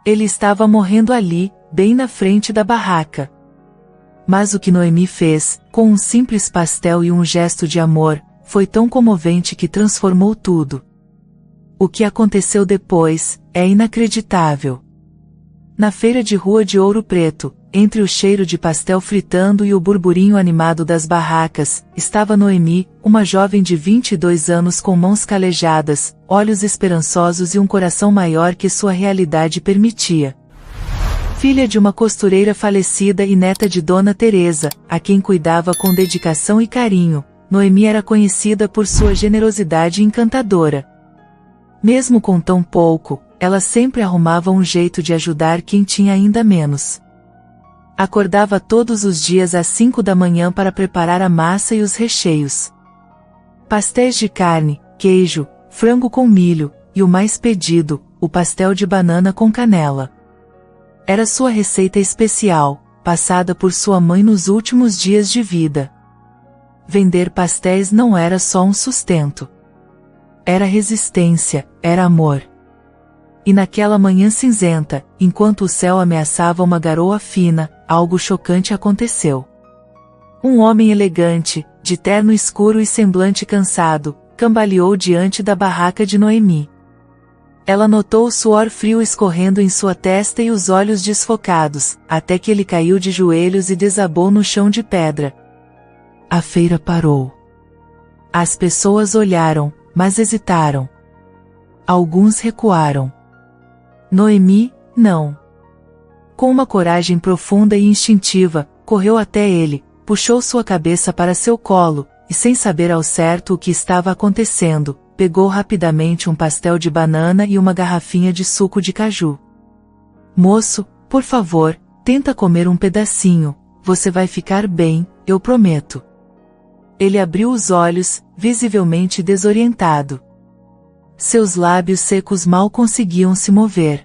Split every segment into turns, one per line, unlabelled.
Ele estava morrendo ali, bem na frente da barraca. Mas o que Noemi fez, com um simples pastel e um gesto de amor, foi tão comovente que transformou tudo. O que aconteceu depois é inacreditável. Na feira de rua de Ouro Preto, entre o cheiro de pastel fritando e o burburinho animado das barracas, estava Noemi, uma jovem de 22 anos com mãos calejadas, olhos esperançosos e um coração maior que sua realidade permitia. Filha de uma costureira falecida e neta de Dona Teresa, a quem cuidava com dedicação e carinho, Noemi era conhecida por sua generosidade encantadora. Mesmo com tão pouco, ela sempre arrumava um jeito de ajudar quem tinha ainda menos. Acordava todos os dias às 5 da manhã para preparar a massa e os recheios. Pastéis de carne, queijo, frango com milho, e o mais pedido, o pastel de banana com canela. Era sua receita especial, passada por sua mãe nos últimos dias de vida. Vender pastéis não era só um sustento. Era resistência, era amor. E naquela manhã cinzenta, enquanto o céu ameaçava uma garoa fina, algo chocante aconteceu. Um homem elegante, de terno escuro e semblante cansado, cambaleou diante da barraca de Noemi. Ela notou o suor frio escorrendo em sua testa e os olhos desfocados, até que ele caiu de joelhos e desabou no chão de pedra. A feira parou. As pessoas olharam, mas hesitaram. Alguns recuaram. Noemi, não. Com uma coragem profunda e instintiva, correu até ele, puxou sua cabeça para seu colo, e sem saber ao certo o que estava acontecendo, pegou rapidamente um pastel de banana e uma garrafinha de suco de caju. Moço, por favor, tenta comer um pedacinho, você vai ficar bem, eu prometo. Ele abriu os olhos, visivelmente desorientado. Seus lábios secos mal conseguiam se mover.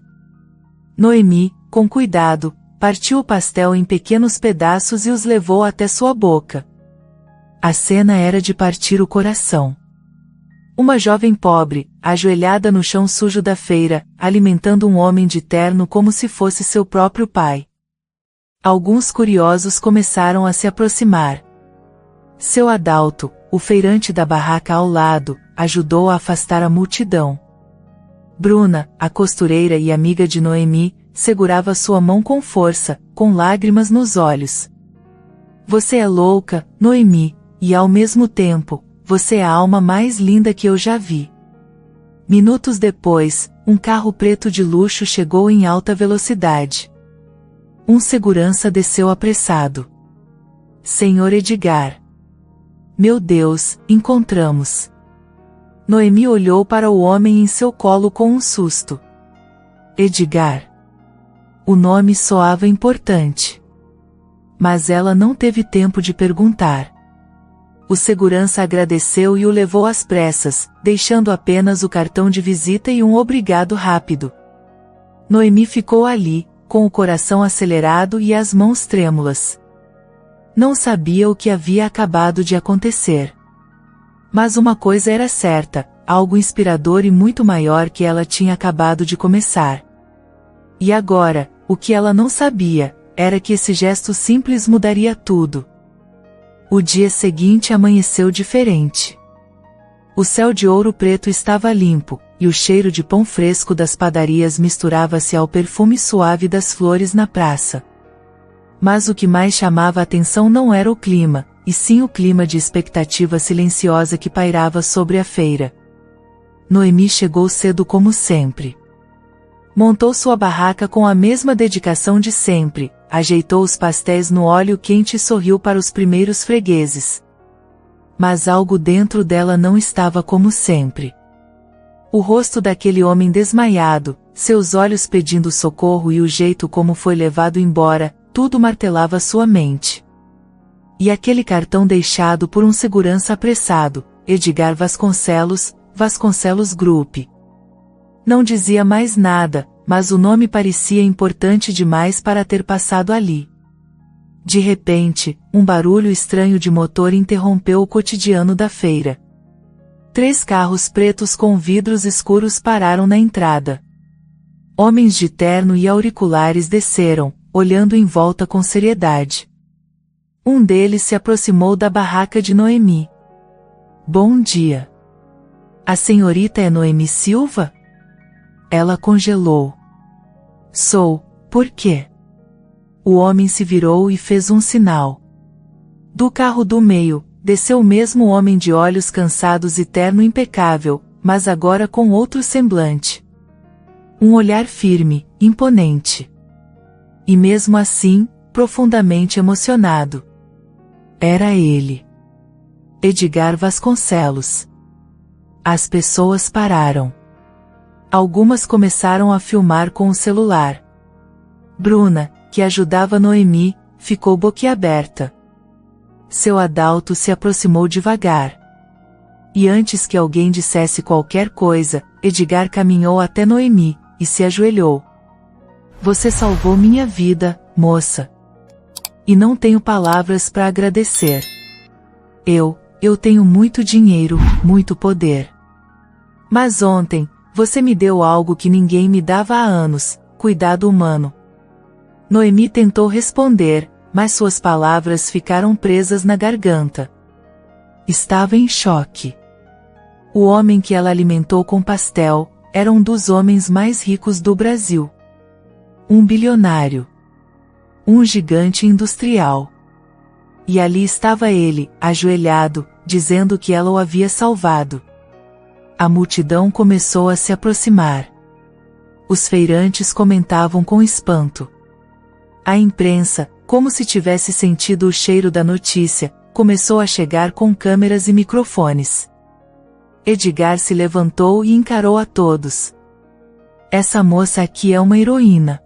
Noemi, com cuidado, partiu o pastel em pequenos pedaços e os levou até sua boca. A cena era de partir o coração. Uma jovem pobre, ajoelhada no chão sujo da feira, alimentando um homem de terno como se fosse seu próprio pai. Alguns curiosos começaram a se aproximar. Seu Adalto, o feirante da barraca ao lado, ajudou a afastar a multidão. Bruna, a costureira e amiga de Noemi, segurava sua mão com força, com lágrimas nos olhos. Você é louca, Noemi, e ao mesmo tempo, você é a alma mais linda que eu já vi. Minutos depois, um carro preto de luxo chegou em alta velocidade. Um segurança desceu apressado. Senhor Edgar. Meu Deus, encontramos. Noemi olhou para o homem em seu colo com um susto. Edgar. O nome soava importante. Mas ela não teve tempo de perguntar. O segurança agradeceu e o levou às pressas, deixando apenas o cartão de visita e um obrigado rápido. Noemi ficou ali, com o coração acelerado e as mãos trêmulas. Não sabia o que havia acabado de acontecer. Mas uma coisa era certa, algo inspirador e muito maior que ela tinha acabado de começar. E agora, o que ela não sabia, era que esse gesto simples mudaria tudo. O dia seguinte amanheceu diferente. O céu de Ouro Preto estava limpo, e o cheiro de pão fresco das padarias misturava-se ao perfume suave das flores na praça. Mas o que mais chamava a atenção não era o clima, e sim o clima de expectativa silenciosa que pairava sobre a feira. Noemi chegou cedo como sempre. Montou sua barraca com a mesma dedicação de sempre, ajeitou os pastéis no óleo quente e sorriu para os primeiros fregueses. Mas algo dentro dela não estava como sempre. O rosto daquele homem desmaiado, seus olhos pedindo socorro e o jeito como foi levado embora, tudo martelava sua mente. E aquele cartão deixado por um segurança apressado, Edgar Vasconcelos, Vasconcelos Group. Não dizia mais nada, mas o nome parecia importante demais para ter passado ali. De repente, um barulho estranho de motor interrompeu o cotidiano da feira. 3 carros pretos com vidros escuros pararam na entrada. Homens de terno e auriculares desceram, olhando em volta com seriedade. Um deles se aproximou da barraca de Noemi. Bom dia. A senhorita é Noemi Silva? Ela congelou. Sou, por quê? O homem se virou e fez um sinal. Do carro do meio, desceu o mesmo homem de olhos cansados e terno impecável, mas agora com outro semblante. Um olhar firme, imponente. E mesmo assim, profundamente emocionado. Era ele. Edgar Vasconcelos. As pessoas pararam. Algumas começaram a filmar com o celular. Bruna, que ajudava Noemi, ficou boquiaberta. Seu Adalto se aproximou devagar. E antes que alguém dissesse qualquer coisa, Edgar caminhou até Noemi, e se ajoelhou. Você salvou minha vida, moça. E não tenho palavras para agradecer. Eu tenho muito dinheiro, muito poder. Mas ontem, você me deu algo que ninguém me dava há anos, cuidado humano. Noemi tentou responder, mas suas palavras ficaram presas na garganta. Estava em choque. O homem que ela alimentou com pastel, era um dos homens mais ricos do Brasil. Um bilionário. Um gigante industrial. E ali estava ele, ajoelhado, dizendo que ela o havia salvado. A multidão começou a se aproximar. Os feirantes comentavam com espanto. A imprensa, como se tivesse sentido o cheiro da notícia, começou a chegar com câmeras e microfones. Edgar se levantou e encarou a todos. Essa moça aqui é uma heroína.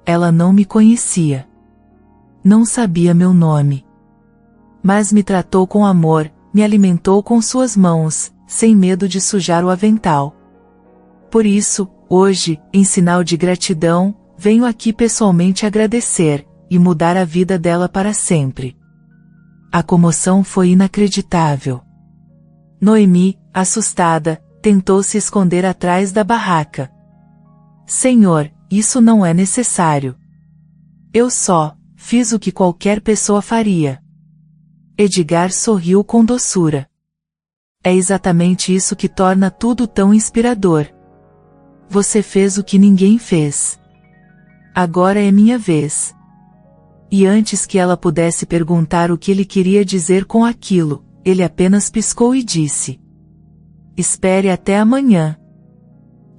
Ela não me conhecia. Não sabia meu nome. Mas me tratou com amor, me alimentou com suas mãos, sem medo de sujar o avental. Por isso, hoje, em sinal de gratidão, venho aqui pessoalmente agradecer, e mudar a vida dela para sempre. A comoção foi inacreditável. Noemi, assustada, tentou se esconder atrás da barraca. Senhor, isso não é necessário. Eu só fiz o que qualquer pessoa faria. Edgar sorriu com doçura. É exatamente isso que torna tudo tão inspirador. Você fez o que ninguém fez. Agora é minha vez. E antes que ela pudesse perguntar o que ele queria dizer com aquilo, ele apenas piscou e disse: Espere até amanhã.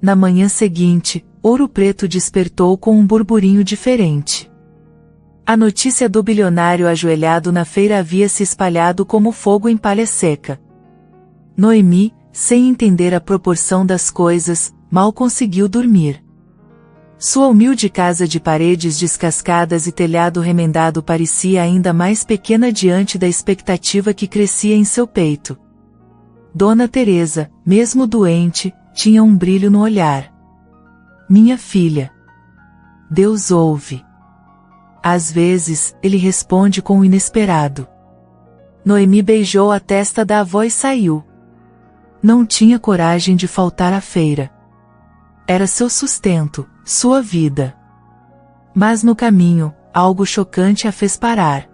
Na manhã seguinte, Ouro Preto despertou com um burburinho diferente. A notícia do bilionário ajoelhado na feira havia se espalhado como fogo em palha seca. Noemi, sem entender a proporção das coisas, mal conseguiu dormir. Sua humilde casa de paredes descascadas e telhado remendado parecia ainda mais pequena diante da expectativa que crescia em seu peito. Dona Teresa, mesmo doente, tinha um brilho no olhar. Minha filha. Deus ouve. Às vezes, ele responde com o inesperado. Noemi beijou a testa da avó e saiu. Não tinha coragem de faltar à feira. Era seu sustento, sua vida. Mas no caminho, algo chocante a fez parar.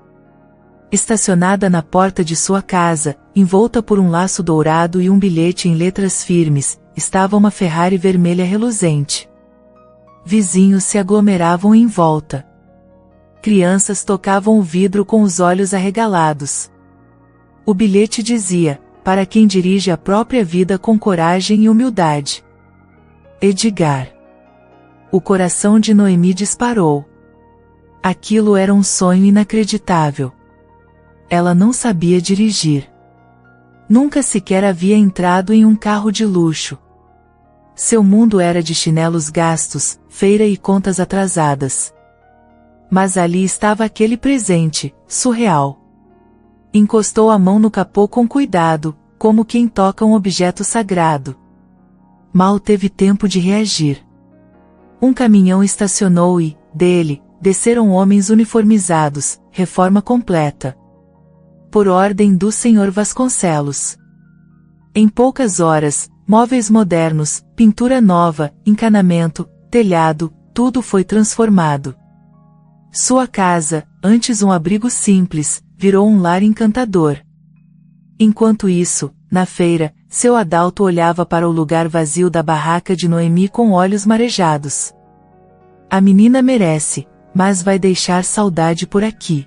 Estacionada na porta de sua casa, envolta por um laço dourado e um bilhete em letras firmes, estava uma Ferrari vermelha reluzente. Vizinhos se aglomeravam em volta. Crianças tocavam o vidro com os olhos arregalados. O bilhete dizia: para quem dirige a própria vida com coragem e humildade. Edgar. O coração de Noemi disparou. Aquilo era um sonho inacreditável. Ela não sabia dirigir. Nunca sequer havia entrado em um carro de luxo. Seu mundo era de chinelos gastos, feira e contas atrasadas. Mas ali estava aquele presente, surreal. Encostou a mão no capô com cuidado, como quem toca um objeto sagrado. Mal teve tempo de reagir. Um caminhão estacionou e, dele, desceram homens uniformizados, reforma completa. Por ordem do Sr. Vasconcelos. Em poucas horas, móveis modernos, pintura nova, encanamento, telhado, tudo foi transformado. Sua casa, antes um abrigo simples, virou um lar encantador. Enquanto isso, na feira, seu Adalto olhava para o lugar vazio da barraca de Noemi com olhos marejados. A menina merece, mas vai deixar saudade por aqui.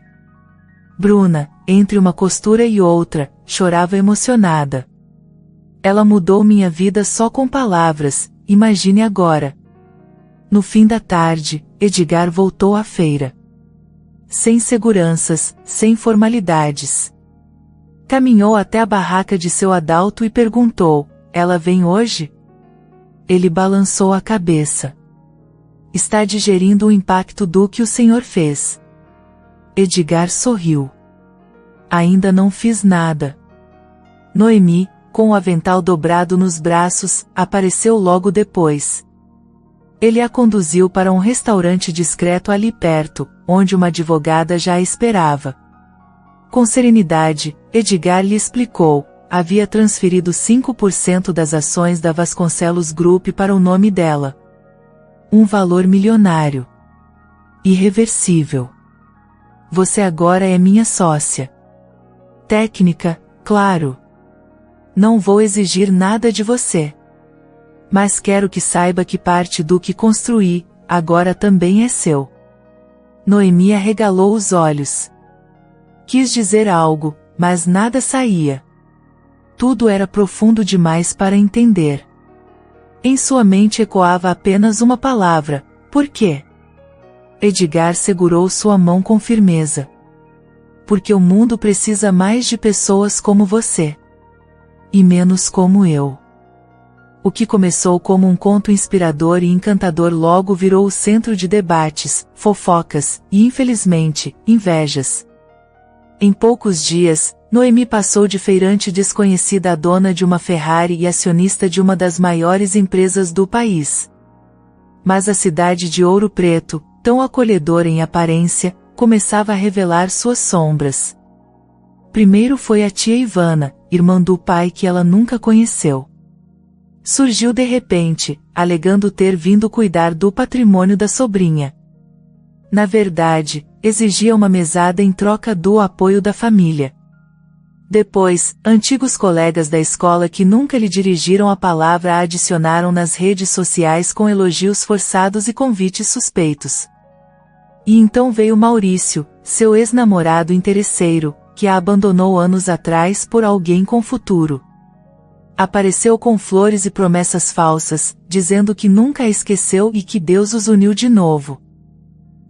Bruna, entre uma costura e outra, chorava emocionada. Ela mudou minha vida só com palavras, imagine agora. No fim da tarde, Edgar voltou à feira. Sem seguranças, sem formalidades. Caminhou até a barraca de seu Adalto e perguntou: ela vem hoje? Ele balançou a cabeça. Está digerindo o impacto do que o senhor fez. Edgar sorriu. Ainda não fiz nada. Noemi, com o avental dobrado nos braços, apareceu logo depois. Ele a conduziu para um restaurante discreto ali perto, onde uma advogada já a esperava. Com serenidade, Edgar lhe explicou: havia transferido 5% das ações da Vasconcelos Group para o nome dela. Um valor milionário. Irreversível. Você agora é minha sócia. Técnica, claro. Não vou exigir nada de você. Mas quero que saiba que parte do que construí, agora também é seu. Noemi arregalou os olhos. Quis dizer algo, mas nada saía. Tudo era profundo demais para entender. Em sua mente ecoava apenas uma palavra: por quê? Edgar segurou sua mão com firmeza. Porque o mundo precisa mais de pessoas como você. E menos como eu. O que começou como um conto inspirador e encantador logo virou o centro de debates, fofocas e, infelizmente, invejas. Em poucos dias, Noemi passou de feirante desconhecida a dona de uma Ferrari e acionista de uma das maiores empresas do país. Mas a cidade de Ouro Preto, tão acolhedora em aparência, começava a revelar suas sombras. Primeiro foi a tia Ivana, irmã do pai que ela nunca conheceu. Surgiu de repente, alegando ter vindo cuidar do patrimônio da sobrinha. Na verdade, exigia uma mesada em troca do apoio da família. Depois, antigos colegas da escola que nunca lhe dirigiram a palavra a adicionaram nas redes sociais com elogios forçados e convites suspeitos. E então veio Maurício, seu ex-namorado interesseiro, que a abandonou anos atrás por alguém com futuro. Apareceu com flores e promessas falsas, dizendo que nunca a esqueceu e que Deus os uniu de novo.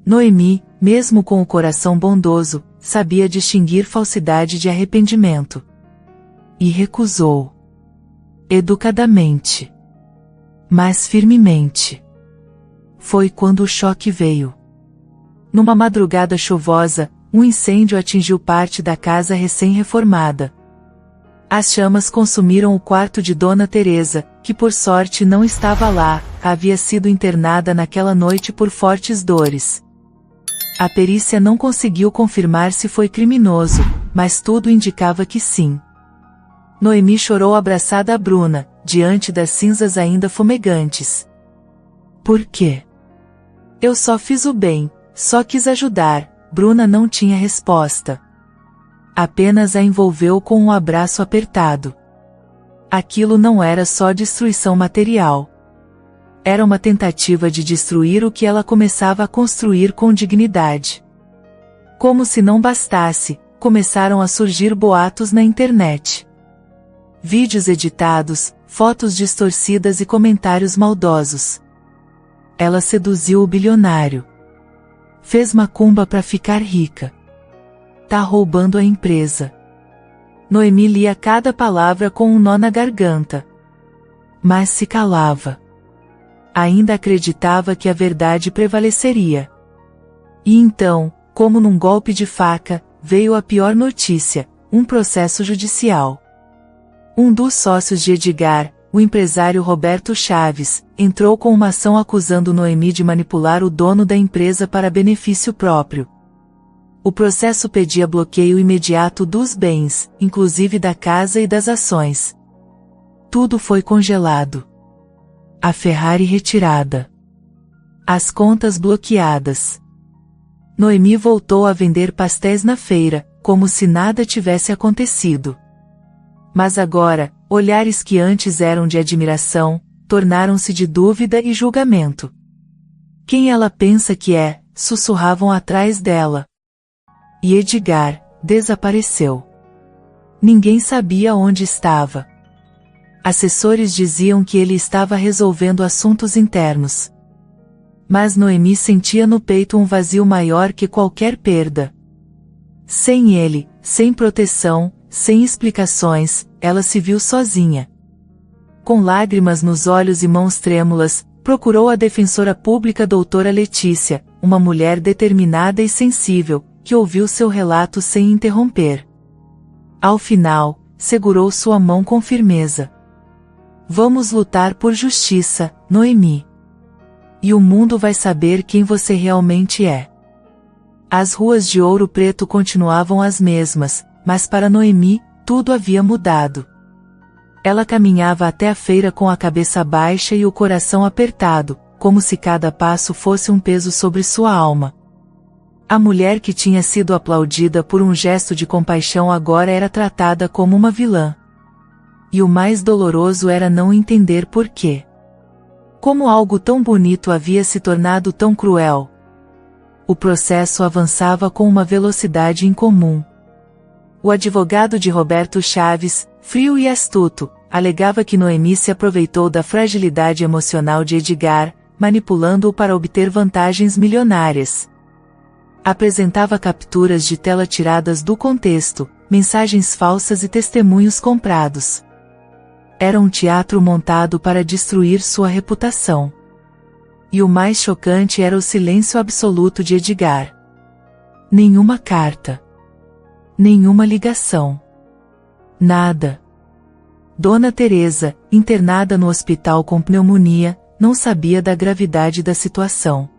Noemi, mesmo com o coração bondoso, sabia distinguir falsidade de arrependimento. E recusou. Educadamente. Mas firmemente. Foi quando o choque veio. Numa madrugada chuvosa, um incêndio atingiu parte da casa recém-reformada. As chamas consumiram o quarto de Dona Teresa, que por sorte não estava lá, havia sido internada naquela noite por fortes dores. A perícia não conseguiu confirmar se foi criminoso, mas tudo indicava que sim. Noemi chorou abraçada a Bruna, diante das cinzas ainda fumegantes. Por quê? Eu só fiz o bem, só quis ajudar. Bruna não tinha resposta. Apenas a envolveu com um abraço apertado. Aquilo não era só destruição material. Era uma tentativa de destruir o que ela começava a construir com dignidade. Como se não bastasse, começaram a surgir boatos na internet. Vídeos editados, fotos distorcidas e comentários maldosos. Ela seduziu o bilionário. Fez macumba para ficar rica. Tá roubando a empresa. Noemi lia cada palavra com um nó na garganta. Mas se calava. Ainda acreditava que a verdade prevaleceria. E então, como num golpe de faca, veio a pior notícia: um processo judicial. Um dos sócios de Edgar, o empresário Roberto Chaves, entrou com uma ação acusando Noemi de manipular o dono da empresa para benefício próprio. O processo pedia bloqueio imediato dos bens, inclusive da casa e das ações. Tudo foi congelado. A Ferrari retirada. As contas bloqueadas. Noemi voltou a vender pastéis na feira, como se nada tivesse acontecido. Mas agora, olhares que antes eram de admiração, tornaram-se de dúvida e julgamento. Quem ela pensa que é? Sussurravam atrás dela. E Edgar desapareceu. Ninguém sabia onde estava. Assessores diziam que ele estava resolvendo assuntos internos. Mas Noemi sentia no peito um vazio maior que qualquer perda. Sem ele, sem proteção, sem explicações, ela se viu sozinha. Com lágrimas nos olhos e mãos trêmulas, procurou a defensora pública doutora Letícia, uma mulher determinada e sensível, que ouviu seu relato sem interromper. Ao final, segurou sua mão com firmeza. Vamos lutar por justiça, Noemi. E o mundo vai saber quem você realmente é. As ruas de Ouro Preto continuavam as mesmas, mas para Noemi, tudo havia mudado. Ela caminhava até a feira com a cabeça baixa e o coração apertado, como se cada passo fosse um peso sobre sua alma. A mulher que tinha sido aplaudida por um gesto de compaixão agora era tratada como uma vilã. E o mais doloroso era não entender por quê. Como algo tão bonito havia se tornado tão cruel. O processo avançava com uma velocidade incomum. O advogado de Roberto Chaves, frio e astuto, alegava que Noemi se aproveitou da fragilidade emocional de Edgar, manipulando-o para obter vantagens milionárias. Apresentava capturas de tela tiradas do contexto, mensagens falsas e testemunhos comprados. Era um teatro montado para destruir sua reputação. E o mais chocante era o silêncio absoluto de Edgar. Nenhuma carta. Nenhuma ligação. Nada. Dona Teresa, internada no hospital com pneumonia, não sabia da gravidade da situação.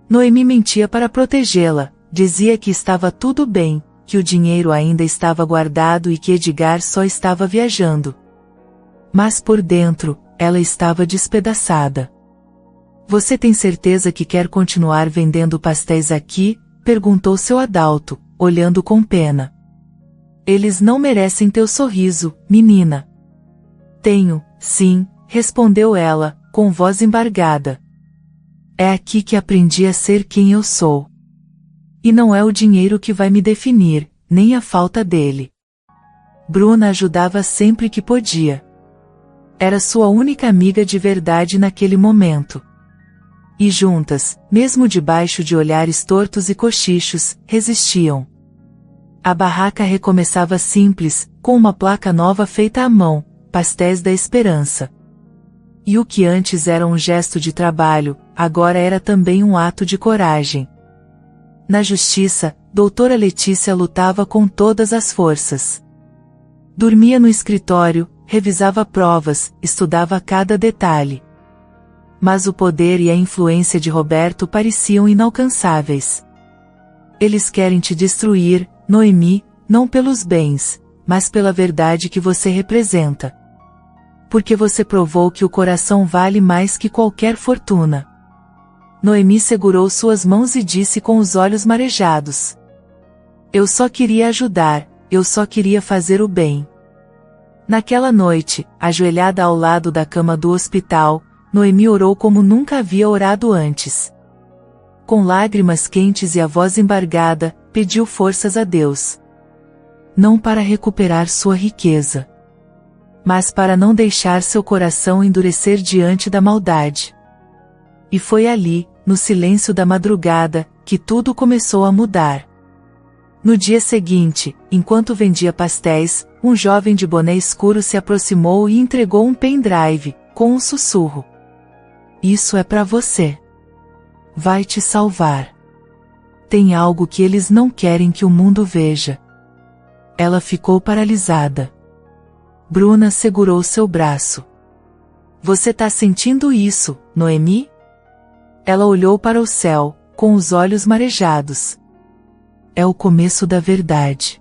Noemi mentia para protegê-la, dizia que estava tudo bem, que o dinheiro ainda estava guardado e que Edgar só estava viajando. Mas por dentro, ela estava despedaçada. Você tem certeza que quer continuar vendendo pastéis aqui? Perguntou seu Adalto, olhando com pena. Eles não merecem teu sorriso, menina. Tenho, sim, respondeu ela, com voz embargada. É aqui que aprendi a ser quem eu sou. E não é o dinheiro que vai me definir, nem a falta dele. Bruna ajudava sempre que podia. Era sua única amiga de verdade naquele momento. E juntas, mesmo debaixo de olhares tortos e cochichos, resistiam. A barraca recomeçava simples, com uma placa nova feita à mão, Pastéis da Esperança. E o que antes era um gesto de trabalho, agora era também um ato de coragem. Na justiça, doutora Letícia lutava com todas as forças. Dormia no escritório, revisava provas, estudava cada detalhe. Mas o poder e a influência de Roberto pareciam inalcançáveis. Eles querem te destruir, Noemi, não pelos bens, mas pela verdade que você representa. Porque você provou que o coração vale mais que qualquer fortuna. Noemi segurou suas mãos e disse com os olhos marejados. Eu só queria ajudar, eu só queria fazer o bem. Naquela noite, ajoelhada ao lado da cama do hospital, Noemi orou como nunca havia orado antes. Com lágrimas quentes e a voz embargada, pediu forças a Deus. Não para recuperar sua riqueza, mas para não deixar seu coração endurecer diante da maldade. E foi ali, no silêncio da madrugada, que tudo começou a mudar. No dia seguinte, enquanto vendia pastéis, um jovem de boné escuro se aproximou e entregou um pendrive, com um sussurro. Isso é para você. Vai te salvar. Tem algo que eles não querem que o mundo veja. Ela ficou paralisada. Bruna segurou seu braço. Você tá sentindo isso, Noemi? Ela olhou para o céu, com os olhos marejados. É o começo da verdade.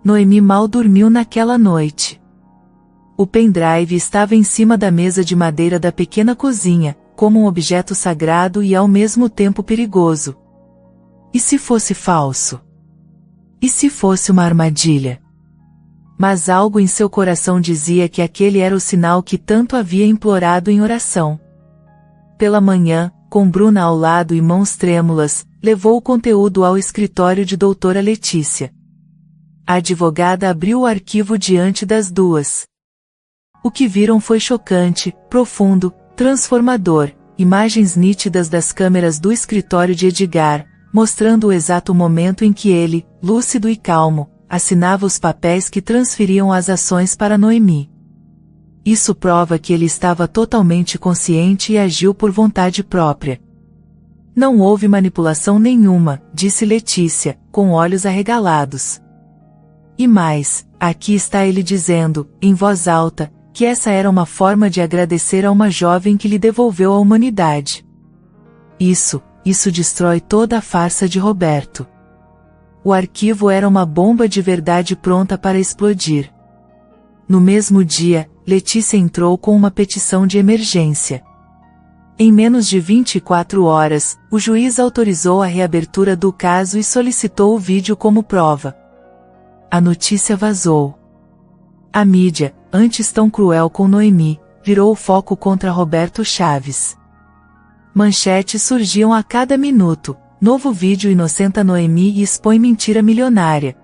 Noemi mal dormiu naquela noite. O pendrive estava em cima da mesa de madeira da pequena cozinha, como um objeto sagrado e ao mesmo tempo perigoso. E se fosse falso? E se fosse uma armadilha? Mas algo em seu coração dizia que aquele era o sinal que tanto havia implorado em oração. Pela manhã, com Bruna ao lado e mãos trêmulas, levou o conteúdo ao escritório de doutora Letícia. A advogada abriu o arquivo diante das duas. O que viram foi chocante, profundo, transformador, imagens nítidas das câmeras do escritório de Edgar, mostrando o exato momento em que ele, lúcido e calmo, assinava os papéis que transferiam as ações para Noemi. Isso prova que ele estava totalmente consciente e agiu por vontade própria. Não houve manipulação nenhuma, disse Letícia, com olhos arregalados. E mais, aqui está ele dizendo, em voz alta, que essa era uma forma de agradecer a uma jovem que lhe devolveu a humanidade. Isso destrói toda a farsa de Roberto. O arquivo era uma bomba de verdade pronta para explodir. No mesmo dia, Letícia entrou com uma petição de emergência. Em menos de 24 horas, o juiz autorizou a reabertura do caso e solicitou o vídeo como prova. A notícia vazou. A mídia, antes tão cruel com Noemi, virou o foco contra Roberto Chaves. Manchetes surgiam a cada minuto. Novo vídeo inocenta Noemi e expõe mentira milionária.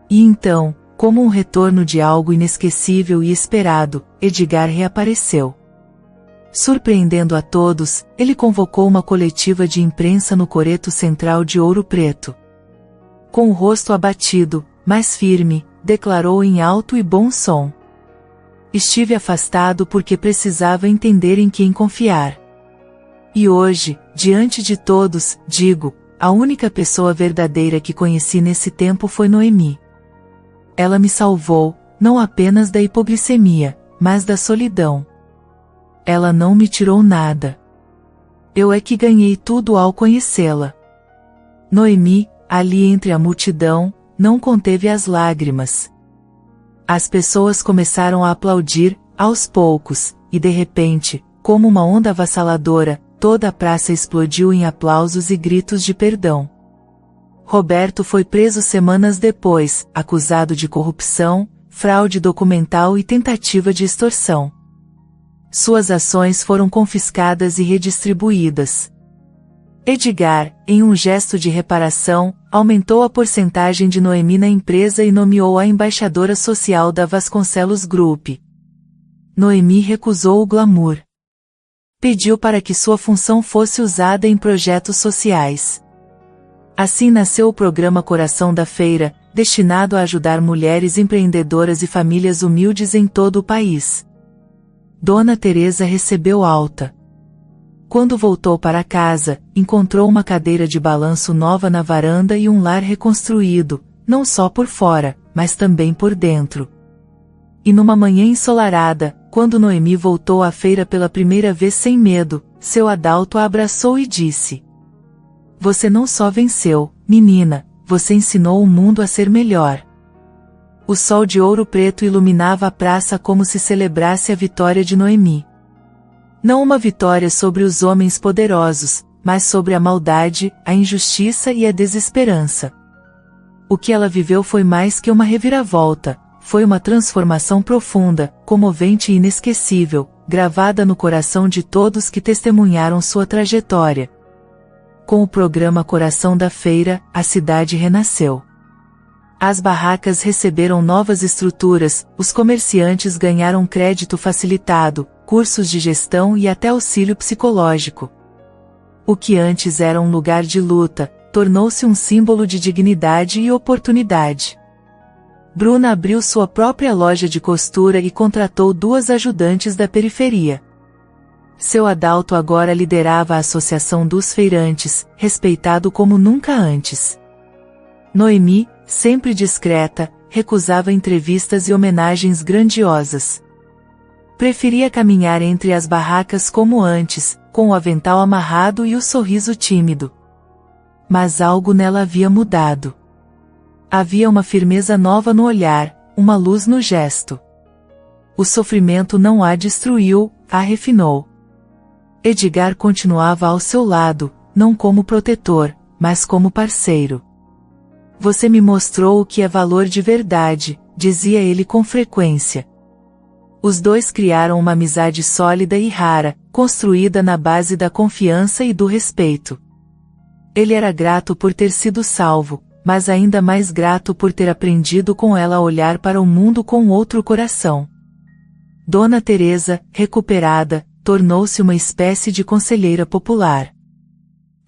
E então, como um retorno de algo inesquecível e esperado, Edgar reapareceu. Surpreendendo a todos, ele convocou uma coletiva de imprensa no coreto central de Ouro Preto. Com o rosto abatido, mas firme, declarou em alto e bom som: "Estive afastado porque precisava entender em quem confiar. E hoje, diante de todos, digo, a única pessoa verdadeira que conheci nesse tempo foi Noemi. Ela me salvou, não apenas da hipoglicemia, mas da solidão. Ela não me tirou nada. Eu é que ganhei tudo ao conhecê-la." Noemi, ali entre a multidão, não conteve as lágrimas. As pessoas começaram a aplaudir, aos poucos, e de repente, como uma onda avassaladora, toda a praça explodiu em aplausos e gritos de perdão. Roberto foi preso semanas depois, acusado de corrupção, fraude documental e tentativa de extorsão. Suas ações foram confiscadas e redistribuídas. Edgar, em um gesto de reparação, aumentou a porcentagem de Noemi na empresa e nomeou-a embaixadora social da Vasconcelos Group. Noemi recusou o glamour. Pediu para que sua função fosse usada em projetos sociais. Assim nasceu o programa Coração da Feira, destinado a ajudar mulheres empreendedoras e famílias humildes em todo o país. Dona Teresa recebeu alta. Quando voltou para casa, encontrou uma cadeira de balanço nova na varanda e um lar reconstruído, não só por fora, mas também por dentro. E numa manhã ensolarada, quando Noemi voltou à feira pela primeira vez sem medo, seu Adalto a abraçou e disse: "Você não só venceu, menina, você ensinou o mundo a ser melhor." O sol de Ouro Preto iluminava a praça como se celebrasse a vitória de Noemi. Não uma vitória sobre os homens poderosos, mas sobre a maldade, a injustiça e a desesperança. O que ela viveu foi mais que uma reviravolta, foi uma transformação profunda, comovente e inesquecível, gravada no coração de todos que testemunharam sua trajetória. Com o programa Coração da Feira, a cidade renasceu. As barracas receberam novas estruturas, os comerciantes ganharam crédito facilitado, cursos de gestão e até auxílio psicológico. O que antes era um lugar de luta, tornou-se um símbolo de dignidade e oportunidade. Bruna abriu sua própria loja de costura e contratou 2 ajudantes da periferia. Seu Adalto agora liderava a Associação dos Feirantes, respeitado como nunca antes. Noemi, sempre discreta, recusava entrevistas e homenagens grandiosas. Preferia caminhar entre as barracas como antes, com o avental amarrado e o sorriso tímido. Mas algo nela havia mudado. Havia uma firmeza nova no olhar, uma luz no gesto. O sofrimento não a destruiu, a refinou. Edgar continuava ao seu lado, não como protetor, mas como parceiro. Você me mostrou o que é valor de verdade, dizia ele com frequência. Os dois criaram uma amizade sólida e rara, construída na base da confiança e do respeito. Ele era grato por ter sido salvo, mas ainda mais grato por ter aprendido com ela a olhar para o mundo com outro coração. Dona Teresa, recuperada, tornou-se uma espécie de conselheira popular.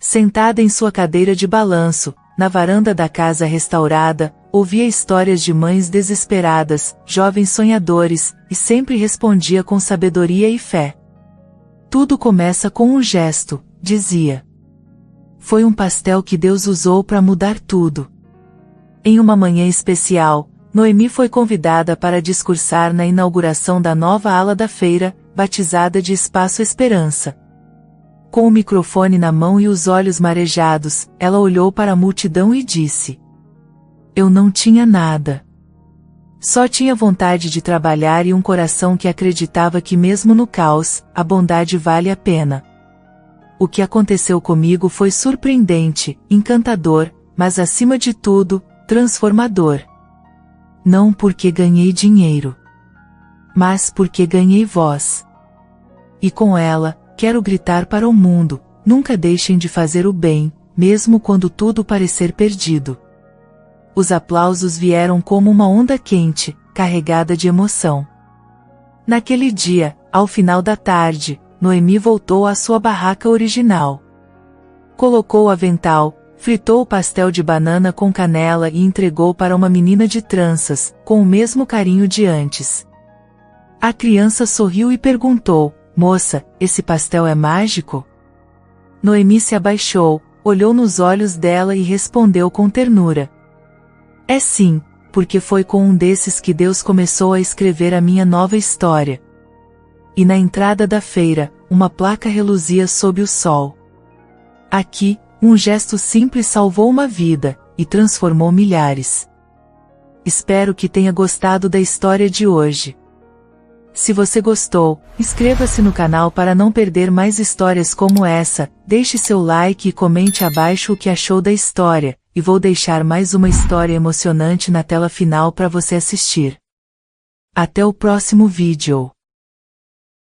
Sentada em sua cadeira de balanço, na varanda da casa restaurada, ouvia histórias de mães desesperadas, jovens sonhadores, e sempre respondia com sabedoria e fé. Tudo começa com um gesto, dizia. Foi um pastel que Deus usou para mudar tudo. Em uma manhã especial, Noemi foi convidada para discursar na inauguração da nova ala da feira, batizada de Espaço Esperança. Com o microfone na mão e os olhos marejados, ela olhou para a multidão e disse: Eu não tinha nada. Só tinha vontade de trabalhar e um coração que acreditava que mesmo no caos, a bondade vale a pena. O que aconteceu comigo foi surpreendente, encantador, mas acima de tudo, transformador. Não porque ganhei dinheiro, mas porque ganhei voz. E com ela, quero gritar para o mundo: nunca deixem de fazer o bem, mesmo quando tudo parecer perdido. Os aplausos vieram como uma onda quente, carregada de emoção. Naquele dia, ao final da tarde, Noemi voltou à sua barraca original. Colocou o avental, fritou o pastel de banana com canela e entregou para uma menina de tranças, com o mesmo carinho de antes. A criança sorriu e perguntou: Moça, esse pastel é mágico? Noemi se abaixou, olhou nos olhos dela e respondeu com ternura: É sim, porque foi com um desses que Deus começou a escrever a minha nova história. E na entrada da feira, uma placa reluzia sob o sol. Aqui, um gesto simples salvou uma vida, e transformou milhares. Espero que tenha gostado da história de hoje. Se você gostou, inscreva-se no canal para não perder mais histórias como essa, deixe seu like e comente abaixo o que achou da história, e vou deixar mais uma história emocionante na tela final para você assistir. Até o próximo vídeo.